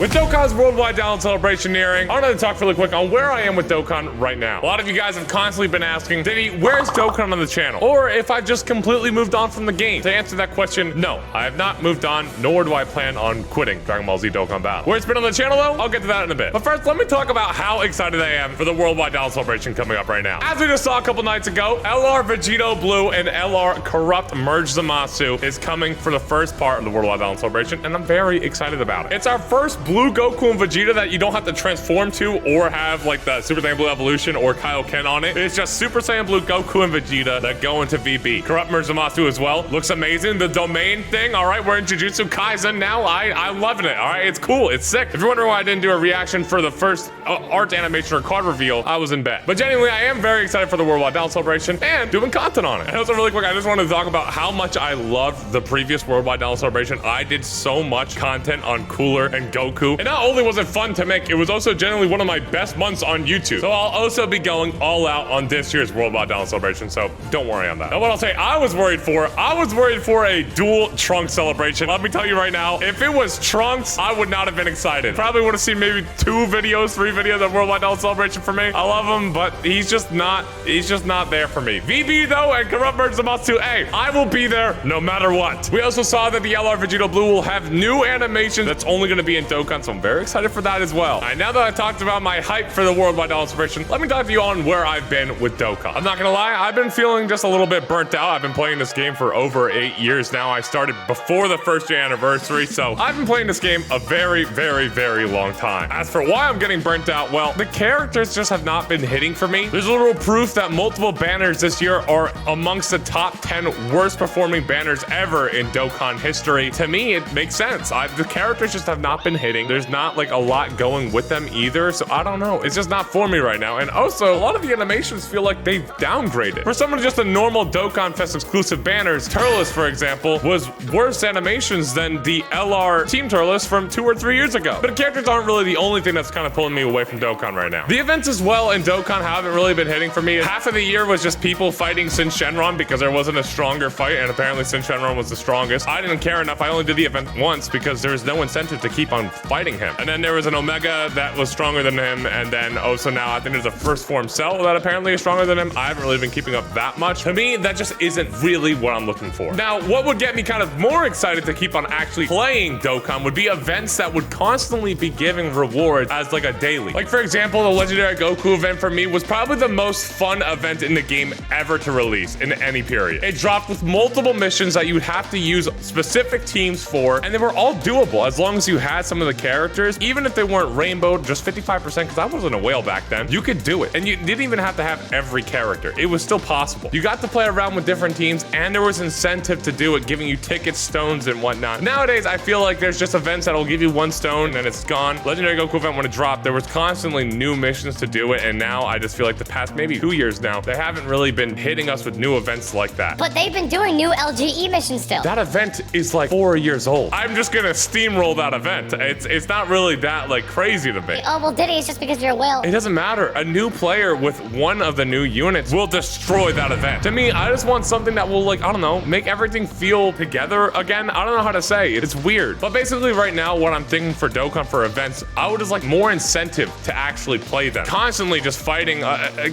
With Dokkan's worldwide download celebration nearing, I wanted to talk really quick on where I am with Dokkan right now. A lot of you guys have constantly been asking, Diddy, where's Dokkan on the channel? Or if I've just completely moved on from the game. To answer that question, no, I have not moved on, nor do I plan on quitting Dragon Ball Z Dokkan Battle. Where it's been on the channel though, I'll get to that in a bit. But first, let me talk about how excited I am for the worldwide download celebration coming up right now. As we just saw a couple nights ago, LR Vegeta Blue and LR Corrupt Merge Zamasu is coming for the first part of the worldwide download celebration, and I'm very excited about it. It's our first Blue Goku and Vegeta that you don't have to transform to or have like the Super Saiyan Blue Evolution or Kaioken on it. It's just Super Saiyan Blue Goku and Vegeta that go into VB. Corrupt Merge Zamasu as well. Looks amazing. The domain thing, all right, we're in Jujutsu Kaisen now. I'm loving it, all right? It's cool. It's sick. If you're wondering why I didn't do a reaction for the first art animation or card reveal, I was in bed. But genuinely, I am very excited for the worldwide download celebration and doing content on it. And also really quick, I just wanted to talk about how much I loved the previous worldwide download celebration. I did so much content on Cooler and Goku. And not only was it fun to make, it was also generally one of my best months on YouTube. So I'll also be going all out on this year's worldwide download celebration, so don't worry on that. Now what I'll say I was worried for a dual Trunks celebration. Let me tell you right now, if it was Trunks, I would not have been excited. Probably would have seen maybe 3 videos of worldwide download celebration for me. I love him, but he's just not there for me. VB though, and Corrupt Merge Zamasu, hey, I will be there no matter what. We also saw that the LR Vegeta Blue will have new animation that's only going to be in Dokkan, so I'm very excited for that as well. All right, now that I talked about my hype for the worldwide download celebration, let me talk to you on where I've been with Dokkan. I'm not gonna lie, I've been feeling just a little bit burnt out. I've been playing this game for over 8 years now. I started before the first year anniversary, so I've been playing this game a very, very, very long time. As for why I'm getting burnt out, well, the characters just have not been hitting for me. There's a little proof that multiple banners this year are amongst the top 10 worst performing banners ever in Dokkan history. To me, it makes sense. The characters just have not been hitting. There's not like a lot going with them either, so I don't know. It's just not for me right now. And also, a lot of the animations feel like they've downgraded. For some of just the normal Dokkan Fest exclusive banners, Turles, for example, was worse animations than the LR Team Turles from 2 or 3 years ago. But the characters aren't really the only thing that's kind of pulling me away from Dokkan right now. The events as well in Dokkan haven't really been hitting for me. Half of the year was just people fighting Sin Shenron because there wasn't a stronger fight, and apparently Sin Shenron was the strongest. I didn't care enough. I only did the event once because there was no incentive to keep on fighting him. And then there was an Omega that was stronger than him, and then also now I think there's a first form Cell that apparently is stronger than him. I haven't really been keeping up that much. To me, that just isn't really what I'm looking for. Now, what would get me kind of more excited to keep on actually playing Dokkan would be events that would constantly be giving rewards as like a daily. Like for example, the Legendary Goku event for me was probably the most fun event in the game ever to release in any period. It dropped with multiple missions that you would have to use specific teams for, and they were all doable as long as you had some of the characters. Even if they weren't rainbowed, just 55%, because I wasn't a whale back then, you could do it. And you didn't even have to have every character. It was still possible. You got to play around with different teams, and there was incentive to do it, giving you tickets, stones, and whatnot. Nowadays, I feel like there's just events that'll give you 1 stone, and it's gone. Legendary Goku event, when it dropped, there was constantly new missions to do it, and now I just feel like the past maybe 2 years now, they haven't really been hitting us with new events like that. But they've been doing new LGE missions still. That event is like 4 years old. I'm just gonna steamroll that event. It's not really that like crazy to me. Oh, well, Diddy, it's just because you're a whale. It doesn't matter. A new player with one of the new units will destroy that event. To me, I just want something that will, like, I don't know, make everything feel together again. I don't know how to say it. It's weird. But basically right now, what I'm thinking for Dokkan for events, I would just like more incentive to actually play them. Constantly just fighting,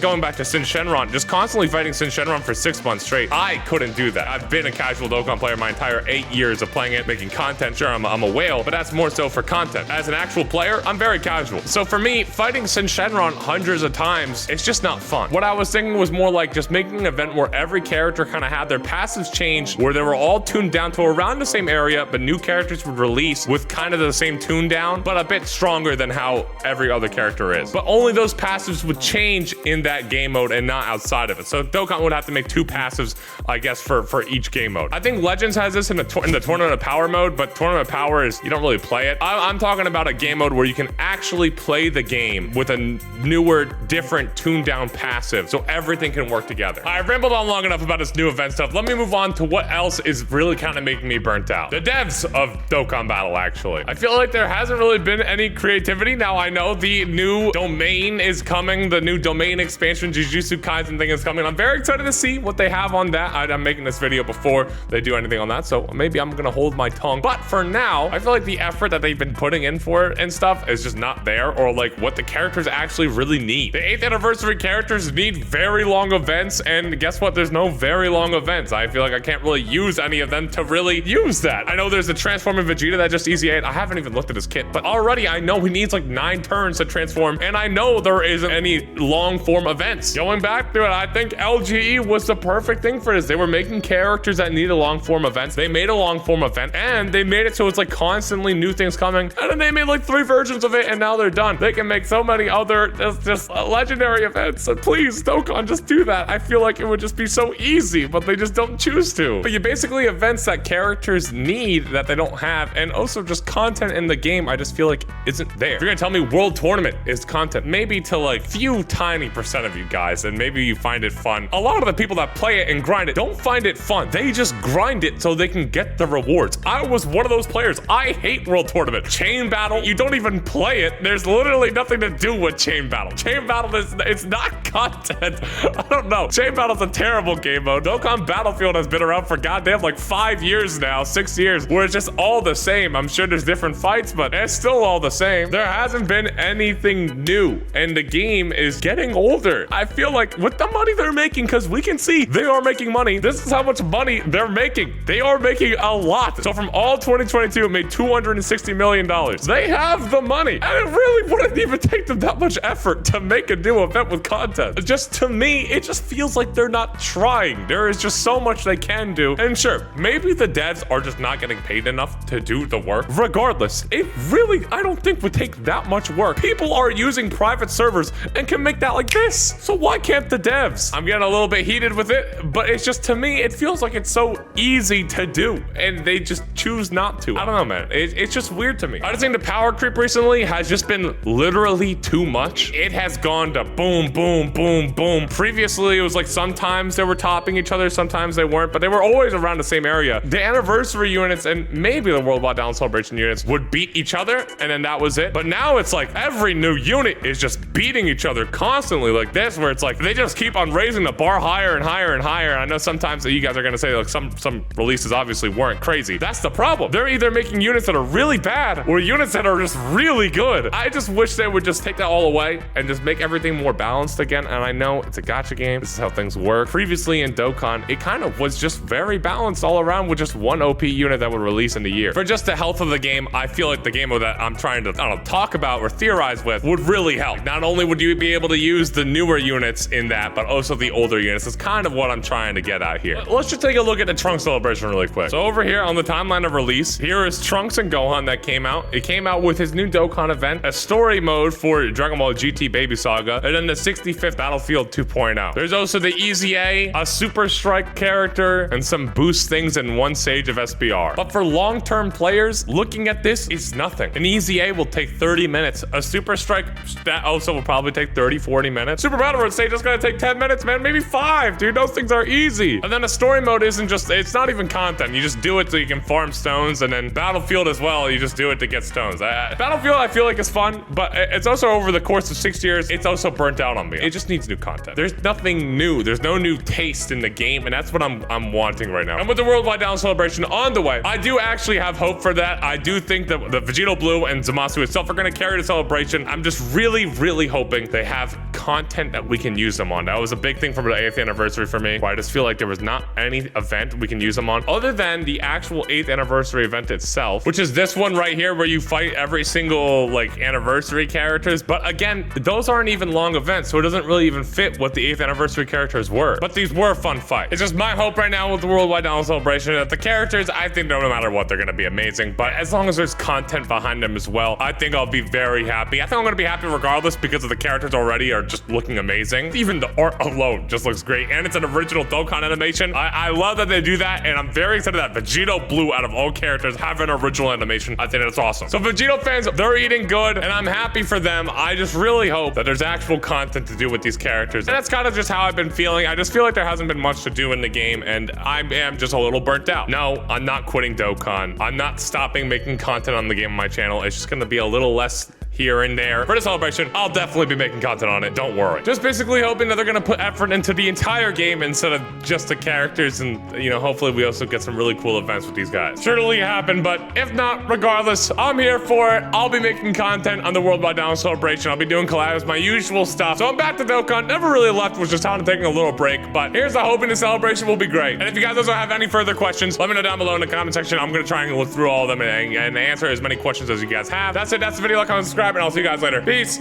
going back to Sin Shenron, just constantly fighting Sin Shenron for 6 months straight. I couldn't do that. I've been a casual Dokkan player my entire 8 years of playing it, making content. Sure, I'm a whale, but that's more so for content. As an actual player, I'm very casual. So for me, fighting Sin Shenron hundreds of times, it's just not fun. What I was thinking was more like just making an event where every character kind of had their passives changed, where they were all tuned down to around the same area, but new characters would release with kind of the same tune down, but a bit stronger than how every other character is. But only those passives would change in that game mode and not outside of it. So Dokkan would have to make 2 passives, I guess, for each game mode. I think Legends has this in the Tournament of Power mode, but Tournament of Power is, you don't really play it. I'm talking about a game mode where you can actually play the game with a newer, different, tuned down passive, so everything can work together. I've rambled on long enough about this new event stuff. Let me move on to what else is really kind of making me burnt out. The devs of Dokkan Battle, actually. I feel like there hasn't really been any creativity. Now, I know the new domain is coming, the new domain expansion, Jujutsu Kaisen thing is coming. I'm very excited to see what they have on that. I'm making this video before they do anything on that, so maybe I'm gonna hold my tongue. But for now, I feel like the effort that they've been and putting in for it and stuff is just not there, or like what the characters actually really need. The 8th anniversary characters need very long events, and guess what? There's no very long events. I feel like I can't really use any of them to really use that. I know there's a transforming Vegeta that just easy 8. I haven't even looked at his kit, but already I know he needs like 9 turns to transform, and I know there isn't any long form events. Going back to it, I think LGE was the perfect thing for this. They were making characters that needed long form events. They made a long form event, and they made it so it's like constantly new things coming, and then they made like 3 versions of it, and now they're done. They can make so many other just legendary events. So please, Dokkan, just do that. I feel like it would just be so easy, but they just don't choose to. But you basically events that characters need that they don't have, and also just content in the game I just feel like isn't there. If you're gonna tell me World Tournament is content, maybe to like few tiny % of you guys, and maybe you find it fun. A lot of the people that play it and grind it don't find it fun. They just grind it so they can get the rewards. I was one of those players. I hate World Tournament. Chain Battle, you don't even play it. There's literally nothing to do with Chain Battle. Chain Battle it's not content. I don't know. Chain Battle's a terrible game mode. Dokkan Battlefield has been around for goddamn like 5 years now, 6 years, where it's just all the same. I'm sure there's different fights, but it's still all the same. There hasn't been anything new, and the game is getting older. I feel like with the money they're making, because we can see they are making money. This is how much money they're making. They are making a lot. So from all 2022, it made $260 million. They have the money, and it really wouldn't even take them that much effort to make a new event with content. Just to me, it just feels like they're not trying. There is just so much they can do. And sure, maybe the devs are just not getting paid enough to do the work. Regardless, it really, I don't think would take that much work. People are using private servers and can make that like this. So why can't the devs? I'm getting a little bit heated with it, but it's just, to me, it feels like it's so easy to do, and they just choose not to. I don't know, man. It's just weird to me. I just think the power creep recently has just been literally too much. It has gone to boom, boom, boom, boom. Previously, it was like sometimes they were topping each other, sometimes they weren't, but they were always around the same area. The anniversary units and maybe the Worldwide Down Celebration units would beat each other, and then that was it. But now it's like every new unit is just beating each other constantly like this, where it's like they just keep on raising the bar higher and higher and higher. I know sometimes that you guys are gonna say like some releases obviously weren't crazy. That's the problem. They're either making units that are really bad or units that are just really good. I just wish they would just take that all away and just make everything more balanced again. And I know it's a gacha game. This is how things work. Previously in Dokkan, it kind of was just very balanced all around with just one OP unit that would release in the year. For just the health of the game, I feel like the game that I'm trying to, I don't know, talk about or theorize with would really help. Not only would you be able to use the newer units in that, but also the older units. That's kind of what I'm trying to get at here. Let's just take a look at the Trunks celebration really quick. So over here on the timeline of release, here is Trunks and Gohan that came out. It came out with his new Dokkan event, a story mode for Dragon Ball GT Baby Saga, and then the 65th Battlefield 2.0. There's also the Easy a Super Strike character, and some boost things and one Sage of SBR. But for long-term players, looking at this is nothing. An Easy A will take 30 minutes. A Super Strike that also will probably take 30, 40 minutes. Super Battle Mode Stage is gonna take 10 minutes, man, maybe 5, dude. Those things are easy. And then a story mode isn't just, it's not even content. You just do it so you can farm stones, and then Battlefield as well, you just do it to get stones. Battlefield, I feel like is fun, but it's also over the course of 6 years, it's also burnt out on me. It just needs new content. There's nothing new. There's no new taste in the game, and that's what I'm wanting right now. And with the Worldwide Down Celebration on the way, I do actually have hope for that. I do think that the Vegeta Blue and Zamasu itself are gonna carry the celebration. I'm just really, really hoping they have content that we can use them on. That was a big thing for the 8th anniversary for me, where I just feel like there was not any event we can use them on other than the actual 8th anniversary event itself, which is this one right here where you fight every single like anniversary characters. But again, those aren't even long events, so it doesn't really even fit what the 8th anniversary characters were. But these were fun fights. It's just my hope right now with the Worldwide Down Celebration that the characters, I think no matter what, they're gonna be amazing. But as long as there's content behind them as well, I think I'll be very happy. I think I'm gonna be happy regardless because of the characters already are just looking amazing. Even the art alone just looks great, and it's an original Dokkan animation. I love that they do that, and I'm very excited that Vegeta Blue, out of all characters, have an original animation. I think that's awesome. So Vegeta fans, they're eating good, and I'm happy for them. I just really hope that there's actual content to do with these characters, and that's kind of just how I've been feeling. I just feel like there hasn't been much to do in the game, and I am just a little burnt out. No, I'm not quitting Dokkan. I'm not stopping making content on the game on my channel. It's just gonna be a little less here and there. For the celebration, I'll definitely be making content on it, don't worry. Just basically hoping that they're gonna put effort into the entire game instead of just the characters, and you know, hopefully we also get some really cool events with these guys. Surely happen, but if not, regardless, I'm here for it. I'll be making content on the Worldwide Down celebration. I'll be doing collabs, my usual stuff. So I'm back to Dokkan. Never really left, was just kind of taking a little break, but here's the hoping the celebration will be great. And if you guys also have any further questions, let me know down below in the comment section. I'm gonna try and look through all of them and answer as many questions as you guys have. That's it, that's the video. Like, comment, subscribe, and I'll see you guys later. Peace.